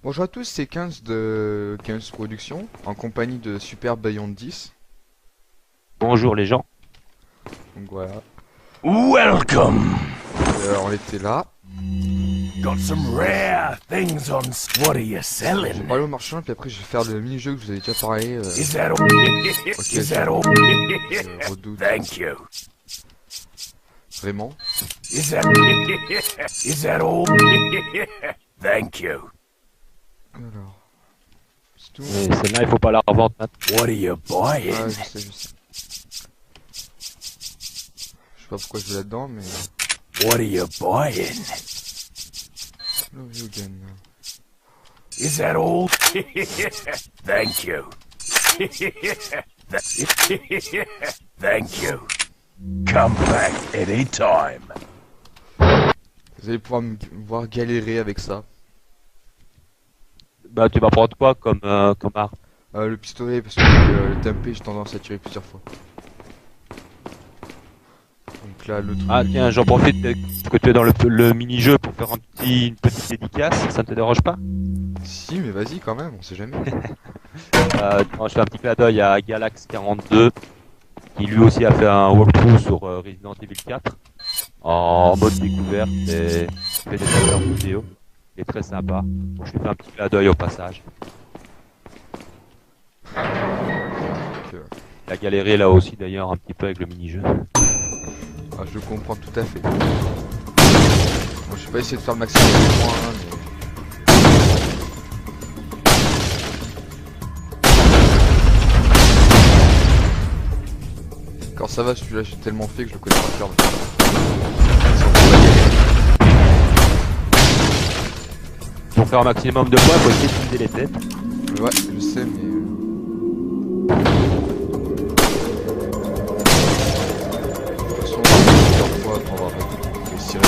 Bonjour à tous, c'est 15 de 15 Productions, en compagnie de Super Beyond 10. Bonjour les gens. Donc voilà, Welcome. on était là. Got some rare things on. What are you Je vais selling? parler au marchand, puis après je vais faire le mini-jeu que je vous avez déjà parlé. Is that all? Is that all? Redoute. Thank you. Vraiment. Is that? Is that all? Thank you. Alors, c'est tout. Et celle-là, il faut pas la revendre maintenant. What are you Ah, buying? je sais. Je sais pas pourquoi je vais là-dedans, mais... What are you buying? Love you again. Is that all? Thank you. Thank you. Come back anytime. Vous allez pouvoir me voir galérer avec ça. Bah tu vas prendre quoi comme arme? Le pistolet, parce que le TMP, j'ai tendance à tirer plusieurs fois. Donc là, le truc... Ah tiens, j'en profite que tu es dans le mini-jeu pour faire une petite dédicace, ça ne te dérange pas? Si, mais vas-y quand même, on sait jamais. Je fais un petit clin d'œil à Galax42, qui lui aussi a fait un walkthrough sur Resident Evil 4, en mode découverte, et fait des trailers vidéo. Il est très sympa, donc je lui fais un petit clin d'œil au passage. Il a galéré là aussi d'ailleurs un petit peu avec le mini-jeu. Ah, je comprends tout à fait. Bon, je vais pas essayer de faire le maximum de points, mais... Quand ça va, celui-là, j'ai tellement fait que je le connais par cœur. Pour faire un maximum de points, il faut essayer de viser les têtes. Ouais, je sais, mais... De toute façon, plusieurs fois pour avoir réussi à...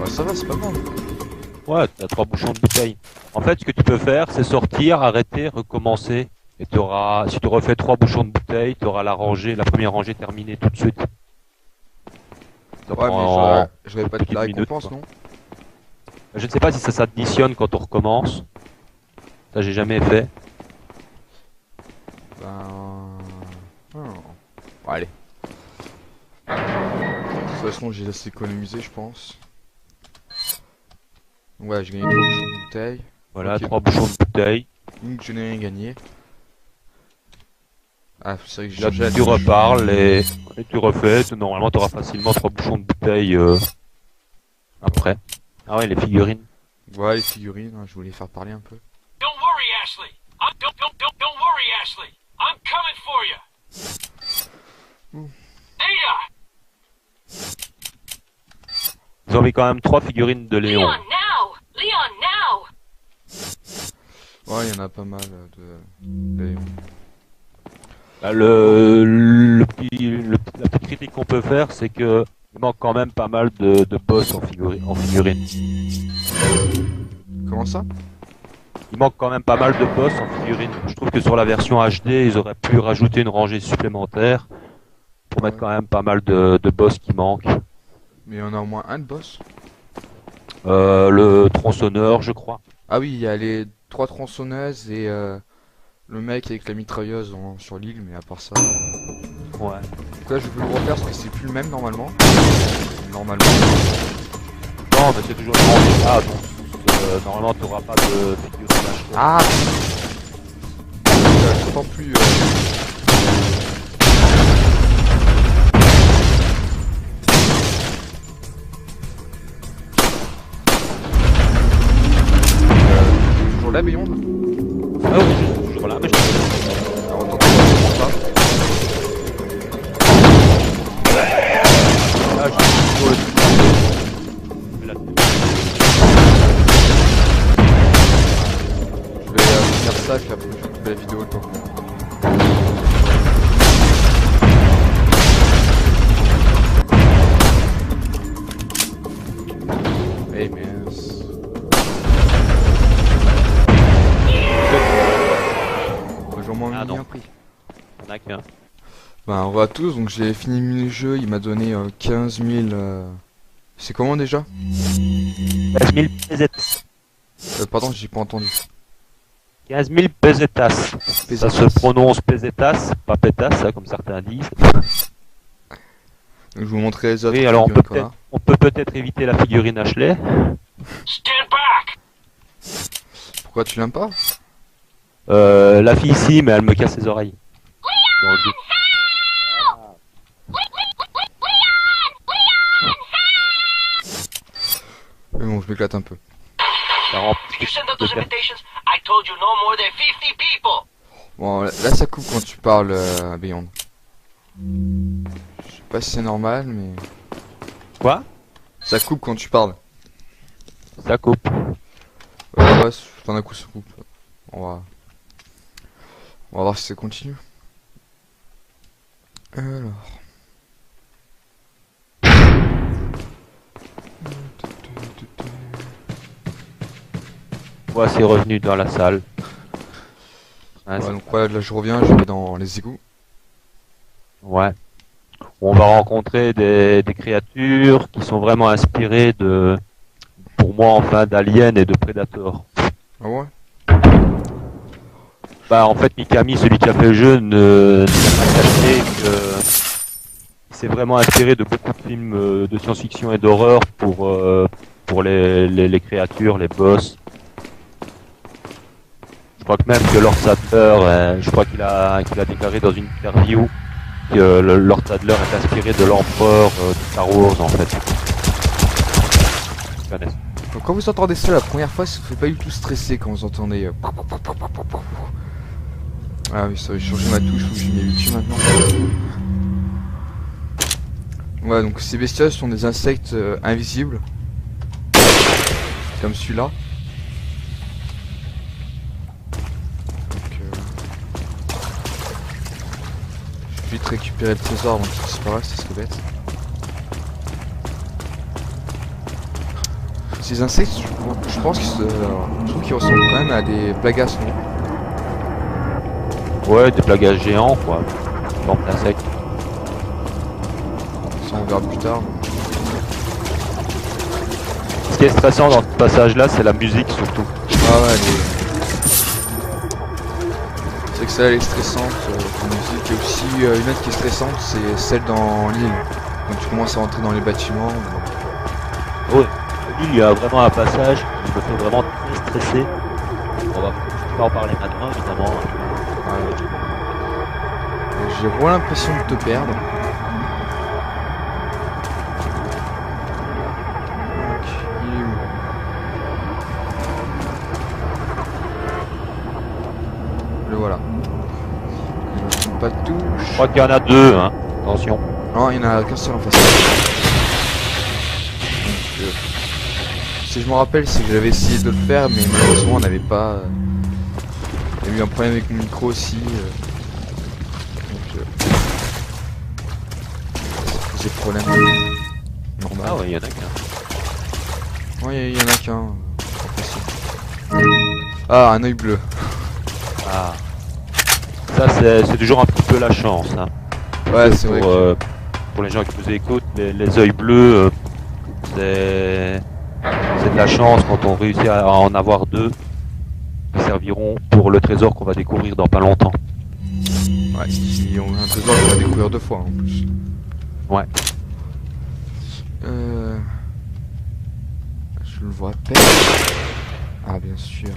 Ça va, c'est pas mal. Ouais, t'as 3 bouchons de bouteille. En fait, ce que tu peux faire, c'est sortir, arrêter, recommencer. Et si tu refais 3 bouchons de bouteille, tu auras la première rangée terminée tout de suite. Ça Ouais, prend mais j'aurais pas de la minutes, récompense, quoi. non? Je ne sais pas si ça s'additionne quand on recommence. Ça, j'ai jamais fait. Ben... Bon, allez. De toute façon, j'ai assez économisé, je pense. Ouais, j'ai gagné 3 bouchons de bouteille. Voilà, Ok. 3 bouchons de bouteille. Donc, je n'ai rien gagné. Ah, c'est vrai que j'ai Là, changé la tu touche. reparles et tu refais. Normalement, tu auras facilement 3 bouchons de bouteille après. Ah ouais, les figurines. Ouais, les figurines, hein, je voulais les faire parler un peu. Don't worry, Ashley. Don't worry, Ashley. I'm coming for you. Ada! Ils ont mis quand même 3 figurines de Léon. Leon, now! Leon, now! Ouais, il y en a pas mal de... Bah, la petite critique qu'on peut faire, c'est que il manque quand même pas mal de boss en figurine. Comment ça? Il manque quand même pas mal de boss en figurine. Je trouve que sur la version HD, ils auraient pu rajouter une rangée supplémentaire pour mettre quand même pas mal de boss qui manquent. Mais il y en a au moins un de boss. Le tronçonneur, je crois. Ah oui, il y a les 3 tronçonneuses et le mec avec la mitrailleuse sur l'île, mais à part ça... Ouais. Donc là, je peux le refaire parce que c'est plus le même normalement. Normalement. Non, mais c'est toujours une rangée. Ah, donc normalement, tu n'auras pas de figurine HD. Ah, je comprends plus... toujours là, Beyond? Ah oui, je suis toujours là, mais je Alors, on t'entend pas. Ah, je suis toujours le... ça, puis après je coupe la vidéo toi. Hey mince. Bonjour moi, Ah, non. bien pris. On a qu'un. Ben, on va à tous, donc j'ai fini le jeu, il m'a donné 15 000... C'est comment déjà 15 000 pesetas. Pardon, j'ai pas entendu. 15 000 pesetas. Ça Pesetas. se prononce pesetas, pas pétas, hein, comme certains disent. Donc je vous montrerai les autres. Oui, alors figurines on peut peut-être éviter la figurine Ashley. Stand back! Pourquoi tu l'aimes pas? La fille ici, mais elle me casse les oreilles. Dans le jeu. Mais bon, je m'éclate un peu. Ça rend Did you send out de those per- invitations? I told you no more than 50 people! Bon, là ça coupe quand tu parles, Beyond. Je sais pas si c'est normal, mais... Quoi? Ça coupe quand tu parles. Ça coupe. Ouais, tout d'un coup ça coupe. On va voir si ça continue. Alors... Ouais, c'est revenu dans la salle. Hein, Ouais, donc ouais, là je reviens, je vais dans les égouts. ouais. On va rencontrer des créatures qui sont vraiment inspirées de, pour moi enfin, d'Alien et de Predator. Ah ouais? Bah en fait Mikami, celui qui a fait le jeu, n'a pas caché que c'est vraiment inspiré de beaucoup de films de science-fiction et d'horreur pour les créatures, les boss. Je crois que même que Lord Sadler, je crois qu'il a déclaré dans une interview que Lord Sadler est inspiré de l'empereur de Star Wars en fait. Ils connaissent. Donc quand vous entendez ça la première fois, ça ne fait pas du tout stresser quand vous entendez... Ah oui, ça va changer ma touche, faut que je m'y habitue maintenant. Ouais, donc ces bestioles sont des insectes invisibles. Comme celui-là. Donc, je vais vite récupérer le trésor avant qu'il disparaisse, ça serait bête. Ces insectes, je pense je trouve qu'ils ressemblent quand même à des plagas, non? Ouais, des plagages géants quoi. Forme d'insectes. Ça on verra plus tard. Ce qui est stressant dans ce passage là, c'est la musique surtout. Ah ouais, c'est que ça elle est stressante, la musique. Et aussi une autre qui est stressante, c'est celle dans l'île. Quand tu commences à rentrer dans les bâtiments. Ouais. Il y a vraiment un passage qui me fait vraiment très stresser. On va pas en parler maintenant évidemment. Ouais. J'ai vraiment l'impression de te perdre. Donc, il est où? Le voilà. Je ne pas de touche. Je crois qu'il y en a deux, hein. Attention. Non, il y en a qu'un seul en face. Donc, si je me rappelle, c'est que j'avais essayé de le faire, mais malheureusement on n'avait pas... Il y a eu un problème avec mon micro aussi. Donc, ça posait problème. Normal. Ah ouais, il y en a qu'un. Ouais, il y en a qu'un. Ah, un œil bleu. Ah. Ça c'est toujours un petit peu la chance, hein. Ouais, c'est vrai. Pour les gens qui nous écoutent, les œils bleus, c'est de la chance quand on réussit à en avoir deux. Qui serviront pour le trésor qu'on va découvrir dans pas longtemps. Ouais, si on a un trésor qu'on va découvrir deux fois en plus. Ouais. Je le vois à peine. Ah, bien sûr.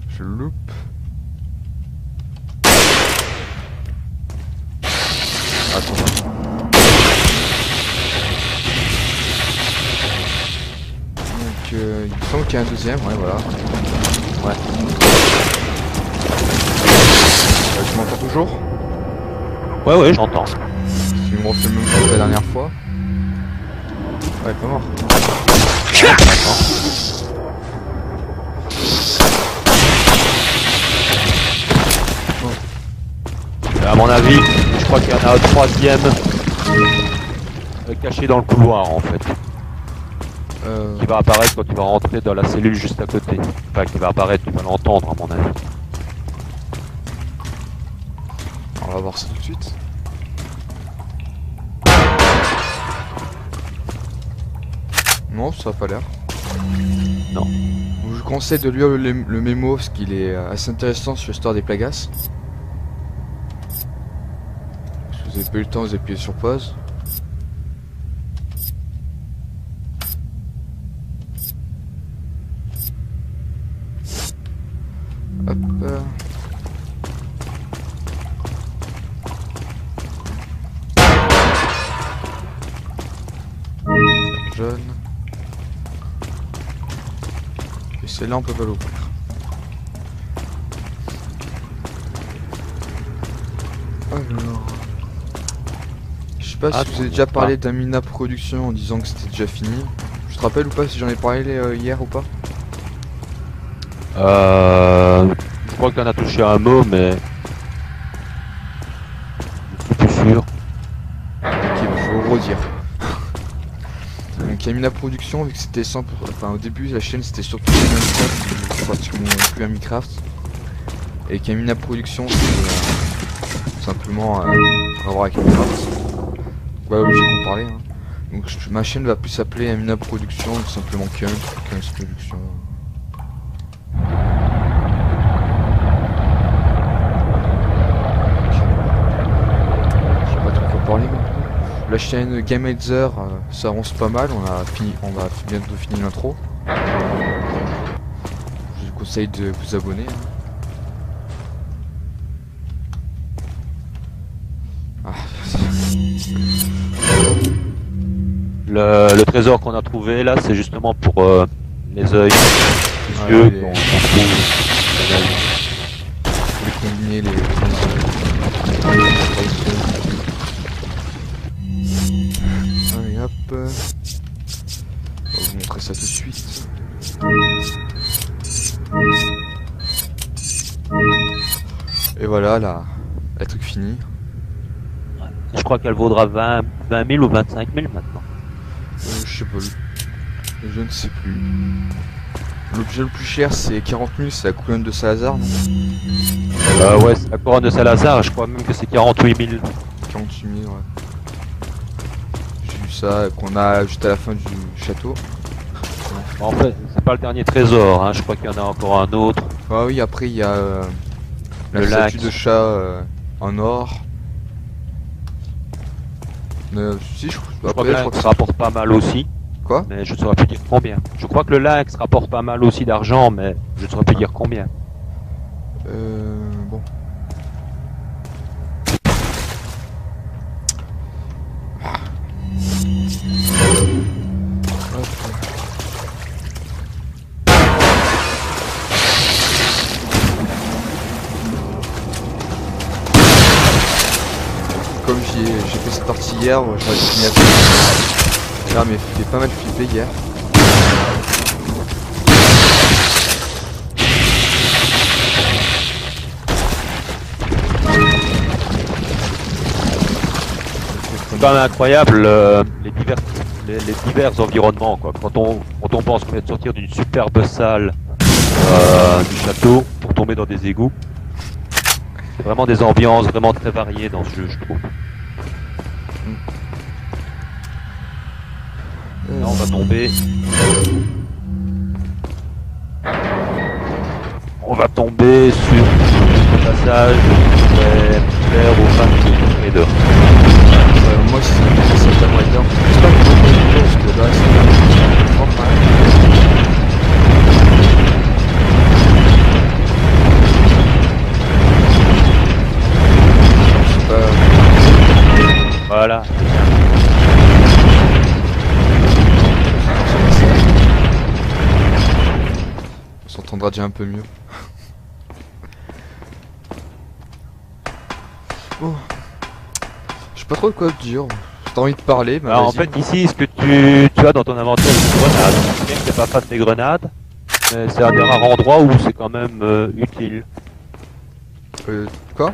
Je le loupe. Attends. Donc, il me semble qu'il y a un deuxième, ouais, voilà. Ouais. Tu m'entends toujours? Ouais, j'entends. Tu me refais le même coup que la dernière fois. Ouais, pas mort. crois qu'il y en a un troisième caché dans le couloir en fait. Qui va apparaître quand tu vas rentrer dans la cellule juste à côté. Enfin, qui va apparaître, tu vas l'entendre à mon avis. On va voir ça tout de suite. Non, ça a pas l'air. Non. Je vous conseille de lire le mémo parce qu'il est assez intéressant sur l'histoire des plagas. Si vous avez pas eu le temps, vous appuyez sur pause. Hop. Jaune. Et celle-là on peut pas l'ouvrir. Alors. Je sais pas si vous avez déjà parlé d'Amina Production en disant que c'était déjà fini. Je te rappelle ou pas si j'en ai parlé hier ou pas? Je crois que t'en as touché un mot, mais je suis plus sûr. Ok, faut redire. Donc Amina Production, vu que c'était 100%, enfin au début la chaîne c'était surtout Minecraft, pratiquement plus un Minecraft. Et qu'Amina Production c'est simplement à voir avec Minecraft. Ouais, obligé qu'on parlait. Hein. Donc ma chaîne va plus s'appeler Amina Production, tout simplement Kunz Production. La chaîne GameHeader, ça avance pas mal, on va bientôt finir l'intro. Je vous conseille de vous abonner. Hein. Ah. Le trésor qu'on a trouvé là, c'est justement pour les yeux, les qu'on trouve. Les combiner les allez hop. On va vous montrer ça tout de suite. Et voilà la truc fini. Je crois qu'elle vaudra 20 000 ou 25 000 maintenant. Je sais pas. Je ne sais plus. L'objet le plus cher c'est 40 000, c'est la couronne de Salazar, non? Ouais, c'est la couronne de Salazar, je crois même que c'est 48 000. 48 000, ouais. J'ai vu ça, qu'on a juste à la fin du château. En fait, c'est pas le dernier trésor, hein. Je crois qu'il y en a encore un autre. Ah oui, après il y a la Le statue lac. de chat en or. Si, je Je crois que après, le lac se rapporte pas mal aussi, Quoi? mais je ne saurais plus dire combien. Je crois que le lac se rapporte pas mal aussi d'argent, mais je ne saurais plus dire combien. Bon. Hop. Comme j'ai fait cette partie hier, j'aurais fini à faire. Là, mais j'ai pas mal flippé hier. C'est quand même incroyable les divers environnements, quoi. Quand on pense qu'on vient de sortir d'une superbe salle du château pour tomber dans des égouts, c'est vraiment des ambiances vraiment très variées dans ce jeu, je trouve. Là, on va tomber. On va tomber sur le passage vers au fin du trader. Moi aussi, c'est tellement énorme. J'espère que vous pouvez parce que là, c'est enfin. Je sais pas. Voilà. On s'entendra déjà un peu mieux. Oh. Je sais pas trop de quoi te dire. J'ai envie de parler, mais Alors, en vas-y. fait, ici, ce que tu as dans ton inventaire, c'est une grenade. Bien que t'es pas fan des grenades, mais c'est un des rares endroits où c'est quand même utile. Quoi?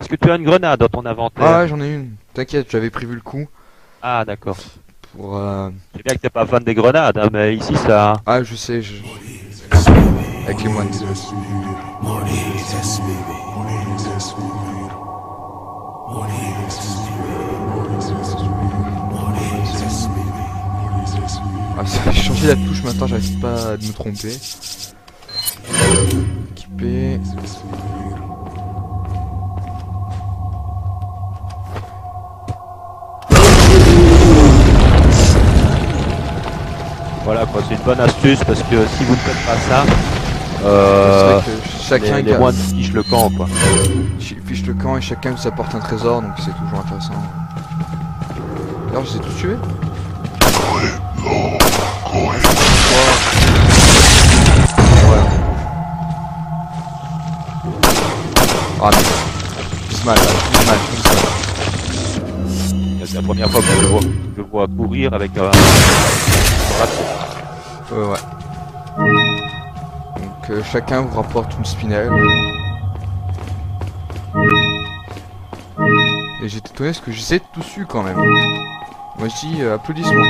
Est-ce que tu as une grenade dans ton inventaire? Ah ouais, j'en ai une. T'inquiète, j'avais prévu le coup Ah, d'accord. pour... C'est bien que t'es pas fan des grenades, hein, mais ici ça... Ah, je sais, avec les moines. Ah, j'ai changé la touche maintenant, j'arrive pas à me tromper. Équipé. Voilà quoi, c'est une bonne astuce parce que si vous ne faites pas ça, C'est vrai que chacun les moines fichent le camp quoi. fiche le camp et chacun nous apporte un trésor, donc c'est toujours intéressant. Alors, je les ai tous tués? Ouais. Ah mais... Fais mal, fais mal. C'est la première fois que je le vois courir avec un... Ouais. Donc chacun vous rapporte une spinelle. Et j'étais étonné parce que j'essaie de tout su quand même. Moi je dis applaudissements.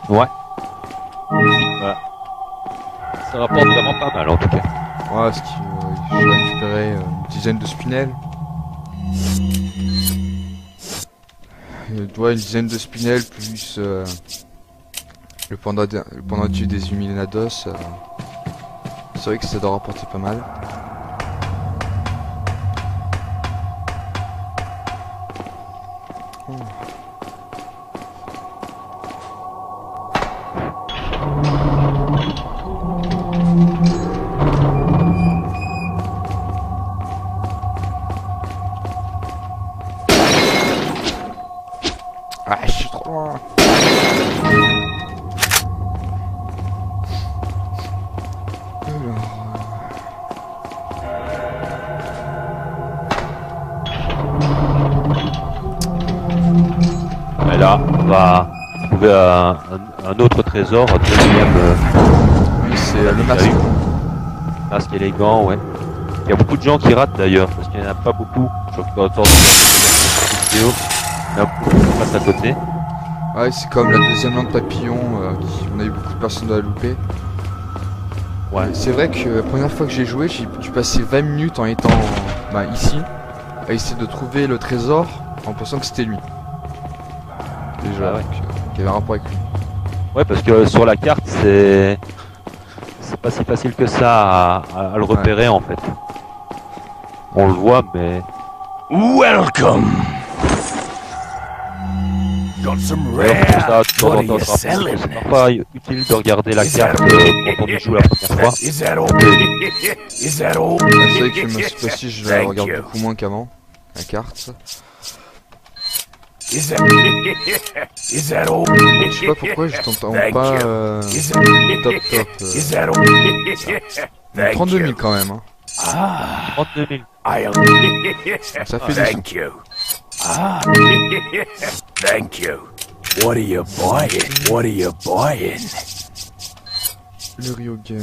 Ouais. Voilà. Ça rapporte vraiment pas mal en tout cas. Ouais, parce que j'ai récupéré une dizaine de spinels. Ouais, une dizaine de spinels plus le pendentif des Illuminados. C'est vrai que ça doit rapporter pas mal. Oh. Ah, je suis trop loin. Et là, on va trouver un autre trésor, un deuxième Oui, c'est le masque. masque élégant, ouais. Il y a beaucoup de gens qui ratent d'ailleurs, parce qu'il n'y en a pas beaucoup. Je crois que dans le temps de vidéo, il y en a beaucoup qui passent à côté. Ouais, c'est comme la deuxième lampe papillon, on a eu beaucoup de personnes à la louper. Ouais. C'est vrai que la première fois que j'ai joué, j'ai dû passer 20 minutes en étant ici, à essayer de trouver le trésor en pensant que c'était lui. Déjà, Ah ouais. qu'il y avait un rapport avec lui. Ouais, parce que sur la carte, c'est pas si facile que ça à le repérer en fait. On le voit, mais Welcome. Got some d'ailleurs, pour rare. ça, de temps What en are temps, you je rappelle selling? que c'est parfois utile de regarder la Is carte that- quand on y joue la première fois. Is that all? Is that all? C'est vrai que moi, cette fois-ci, je la Thank regarde you. beaucoup moins qu'avant, la carte. Is that? Is that all? Je sais pas pourquoi je t'entends Thank pas you. Is that? top. Is that all? Thank 32 000 you. quand même. Hein. Ah, 32 000. I am. Ça fait des sous. Thank you. Ah, thank you. What are you buying? What are you buying? Le Ryogen.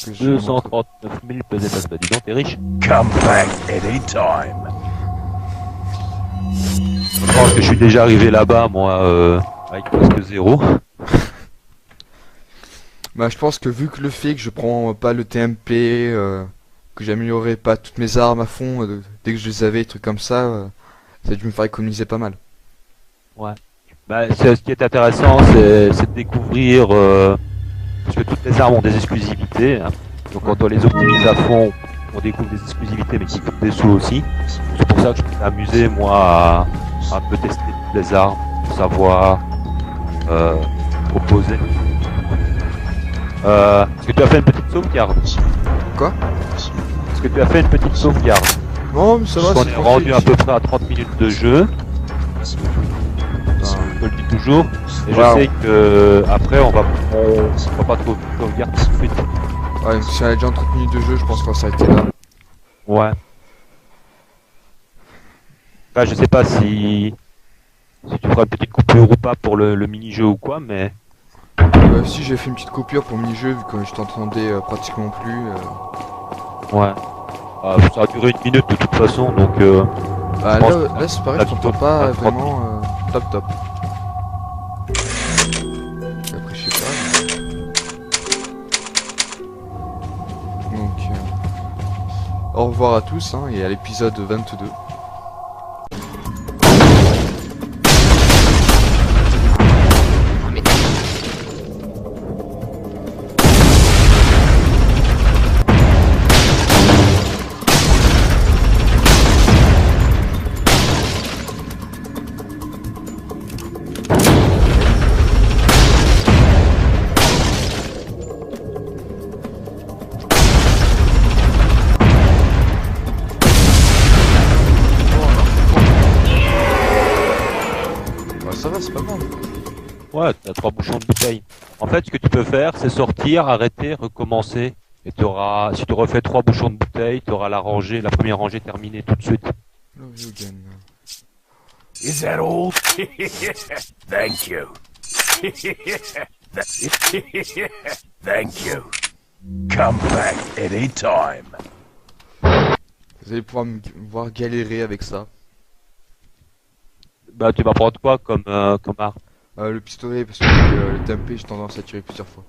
Que j'ai 239 000 pesetas. Bah dis donc, t'es riche. Come back anytime. Je pense que je suis déjà arrivé là-bas, moi, avec presque zéro. Bah je pense que vu que le fait que je prends pas le TMP, que j'améliorerai pas toutes mes armes à fond, dès que je les avais, des trucs comme ça, ça a dû me faire économiser pas mal. Bah, ce qui est intéressant, c'est de découvrir, parce que toutes les armes ont des exclusivités. Hein. Donc quand on les optimise à fond, on découvre des exclusivités, mais qui coûtent des sous aussi. C'est pour ça que je me suis amusé, moi, à un peu tester toutes les armes, pour savoir proposer. Est-ce que tu as fait une petite sauvegarde? Quoi? Est-ce que tu as fait une petite sauvegarde? Non mais ça va, On c'est est rendu tranquille. à peu près à 30 minutes de jeu. Je le dis toujours. Et Wow. je sais que après on va pas trop sauvegarder tout de suite. Ouais, si on a déjà en 30 minutes de jeu, je pense qu'on va s'arrêter là. Ouais. Enfin, je sais pas si tu feras une petite coupure ou pas pour le mini-jeu ou quoi, mais Si j'ai fait une petite coupure pour le mini-jeu, vu que je t'entendais pratiquement plus. ouais. Ça a duré 1 minute de toute façon, donc Bah pense là c'est pareil, la je t'entends vidéo pas va prendre vraiment top. Et après je sais pas. Donc au revoir à tous hein, et à l'épisode 22. Ça va, c'est pas mal. ouais, t'as 3 bouchons de bouteille. En fait, ce que tu peux faire, c'est sortir, arrêter, recommencer. Et si tu refais 3 bouchons de bouteille, t'auras la première rangée terminée tout de suite. Love you again. Is that all? Thank you. Thank you. Come back anytime. Vous allez pouvoir me voir galérer avec ça. Bah, tu vas prendre quoi comme arme? Le pistolet, parce que le TMP, j'ai tendance à tirer plusieurs fois.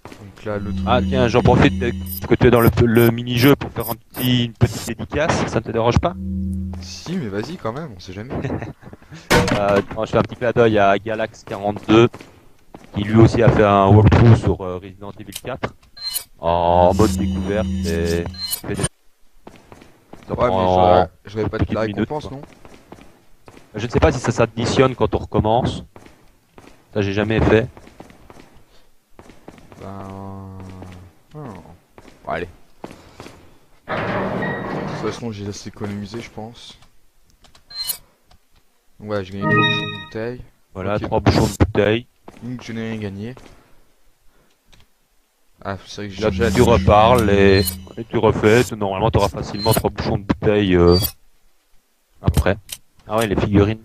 Donc là, le truc. Ah tiens, j'en profite que tu es dans le mini-jeu pour faire une petite dédicace, ça ne te dérange pas? Si, mais vas-y quand même, on sait jamais. Je fais un petit clin d'œil à Galax42, qui lui aussi a fait un walkthrough sur Resident Evil 4, en mode découverte, et fait des... Ça Ouais, prend mais j'aurais pas de la petite minute, récompense, quoi. non? Je ne sais pas si ça s'additionne quand on recommence, ça j'ai jamais fait. Oh. Bon, allez. De toute façon, j'ai assez économisé, je pense. Ouais, j'ai gagné 3 bouchons de bouteille. Voilà, Ok. 3 bouchons de bouteille. Donc, je n'ai rien gagné. Ah, c'est vrai que j'ai Là, changé la tu touche. reparles et tu refais. Normalement, tu auras facilement 3 bouchons de bouteille après. Ah ouais, les figurines.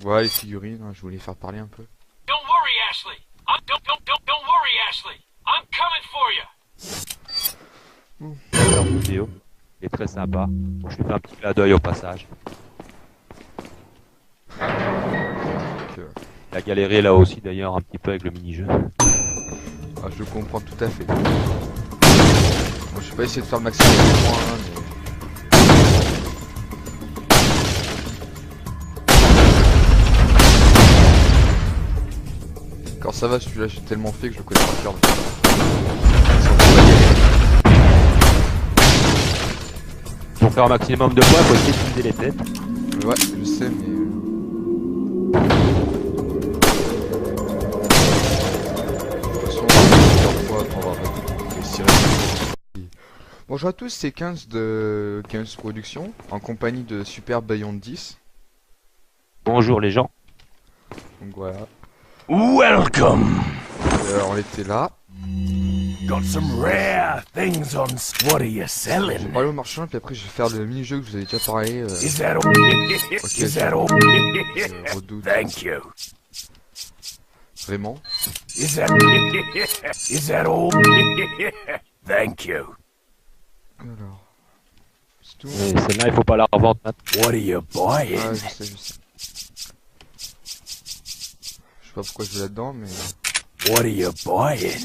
Ouais, les figurines, hein, je voulais faire parler un peu. Don't worry, Ashley. Don't worry, Ashley. I'm coming for you. Leur vidéo. Il est très sympa. Bon, je lui fais un petit clin d'œil au passage. Donc, Il a galéré là aussi d'ailleurs un petit peu avec le mini-jeu. ah, je le comprends tout à fait. Bon, je vais pas essayer de faire le maximum de points, hein, mais... Quand ça va, celui-là, j'ai tellement fait que je le connais par cœur. Pour faire un maximum de points, il faut essayer de viser les têtes. Ouais, je sais, mais... De toute façon, plusieurs fois, on va réussir. Bonjour à tous, c'est 15 de 15 Productions, en compagnie de Super Beyond 10. Bonjour les gens. Donc voilà. Welcome. On était là. Got some rare things on. What are you Je selling? vais parler au marchand, puis après je vais faire le mini-jeu que vous avez déjà parlé. Is that all? Is that all? Redoute. Thank you. Vraiment. Is that all? Thank you. Alors. C'est tout. Et celle-là, il faut pas la revendre maintenant. What are you buying? Ah, je sais. Je sais pas pourquoi je vais là-dedans, mais... What are you buying?